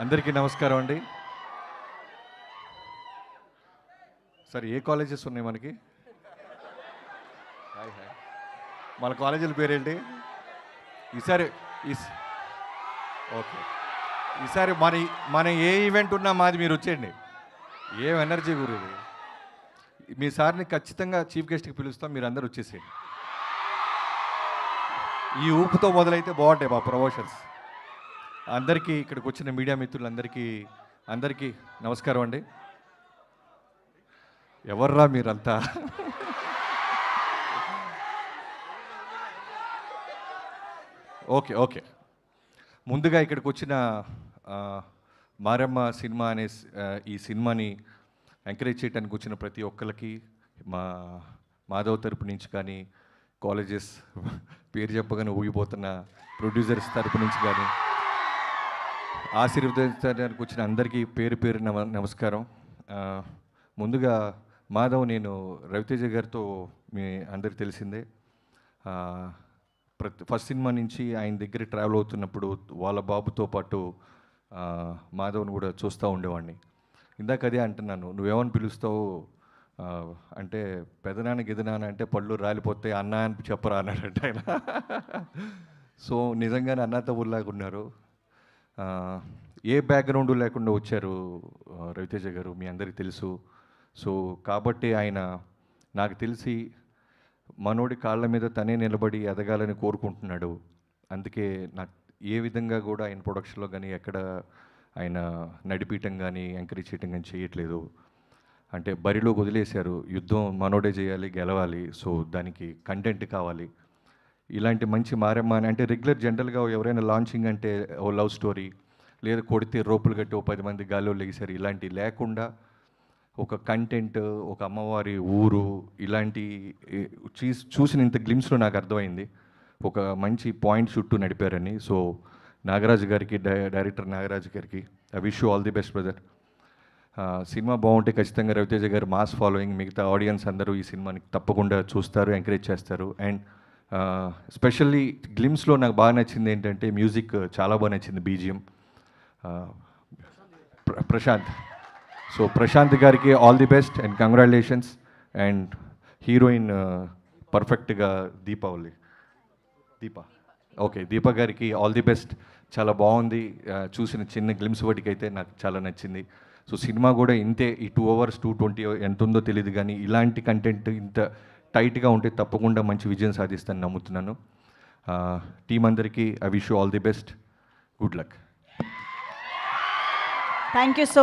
అందరికీ నమస్కారం అండి. సరే, ఏ కాలేజెస్ ఉన్నాయి మనకి? Hi hi. మన కాలేజీల పేరేంటి ఈసారి? ఓకే, ఈసారి మన ఏ ఈవెంట్ ఉన్నా మాది మీరు వచ్చేయండి. ఏం ఎనర్జీ గురు ఇది. మీ సార్ని ఖచ్చితంగా చీఫ్ గెస్ట్కి పిలుస్తాం, మీరు అందరు వచ్చేసేయండి. ఈ ఊపుతో మొదలైతే బాగుంటాయి మా ప్రమోషన్స్. అందరికీ ఇక్కడికి వచ్చిన మీడియా మిత్రులందరికీ నమస్కారం అండి. ఎవర్రా మీరంతా? ఓకే, ముందుగా ఇక్కడికి వచ్చిన మారమ్మ సినిమా అనే ఈ సినిమాని ఎంకరేజ్ చేయడానికి వచ్చిన ప్రతి ఒక్కరికి, మాధవ్ తరపు నుంచి కానీ, కాలేజెస్ పేరు చెప్పగానే ఊగిపోతున్న ప్రొడ్యూసర్స్ తరపు నుంచి కానీ, ఆశీర్వదించడానికి వచ్చిన అందరికీ పేరు పేరు నమస్కారం. ముందుగా మాధవ్, నేను రవితేజ గారితో మీ అందరికి తెలిసిందే. ఫస్ట్ సినిమా నుంచి ఆయన దగ్గర ట్రావెల్ అవుతున్నప్పుడు వాళ్ళ బాబుతో పాటు మాధవ్ని కూడా చూస్తూ ఉండేవాడిని. ఇందాక అదే అంటున్నాను, నువ్వేమని పిలుస్తావు అంటే, పెదనాన్న గిదనాన్న అంటే పళ్ళు రాలిపోతే అన్న అని చెప్పరా అన్నాడంటే ఆయన. సో నిజంగానే అన్న తమ్ముళ్ళలాగా ఉన్నారు. ఏ బ్యాక్గ్రౌండ్ లేకుండా వచ్చారు రవితేజ గారు, మీ అందరికీ తెలుసు. సో కాబట్టి ఆయన నాకు తెలిసి మనోడి కాళ్ళ మీద తనే నిలబడి ఎదగాలని కోరుకుంటున్నాడు. అందుకే నాకు ఏ విధంగా కూడా ఆయన ప్రొడక్షన్లో కానీ ఎక్కడ ఆయన నడిపీయటం కానీ ఎంకరేజ్ చేయటం కానీ చేయట్లేదు. అంటే బరిలో వదిలేశారు, యుద్ధం మనోడే చేయాలి, గెలవాలి. సో దానికి కంటెంట్ కావాలి. ఇలాంటి మంచి మారమ్మ అంటే రెగ్యులర్ జనరల్గా ఎవరైనా లాంచింగ్ అంటే ఓ లవ్ స్టోరీ, లేదా కొడితే రోపులు కట్టి ఓ 10 మంది గాల్లో లేసారు, ఇలాంటి లేకుండా ఒక కంటెంట్, ఒక అమ్మవారి ఊరు, ఇలాంటి చూసిన ఇంత గ్లిమ్స్లో నాకు అర్థమైంది ఒక మంచి పాయింట్ చుట్టూ నడిపారని. సో నాగరాజు గారికి, డైరెక్టర్ నాగరాజు గారికి I wish you all the best brother. Cinema బాగుంటే ఖచ్చితంగా రవితేజ గారు మాస్ ఫాలోయింగ్, మిగతా ఆడియన్స్ అందరూ ఈ సినిమాని తప్పకుండా చూస్తారు, ఎంకరేజ్ చేస్తారు. అండ్ స్పెషల్లీ గ్లిమ్స్లో నాకు బాగా నచ్చింది ఏంటంటే మ్యూజిక్ చాలా బాగా నచ్చింది, బీజిఎం. ప్రశాంత్, సో ప్రశాంత్ గారికి all the best and congratulations. And heroine పర్ఫెక్ట్గా దీప దీప గారికి ఆల్ ది బెస్ట్. చాలా బాగుంది, చూసిన చిన్న గ్లిమ్స్ వాటికి అయితే నాకు చాలా నచ్చింది. సో సినిమా కూడా ఇంతే, ఈ 2 hours 220 ఎంత ఉందో తెలియదు, కానీ ఇలాంటి కంటెంట్ ఇంత టైట్గా ఉంటే తప్పకుండా మంచి విజయం సాధిస్తానని నమ్ముతున్నాను. టీం అందరికీ I wish you all the best, good luck. Thank you so much.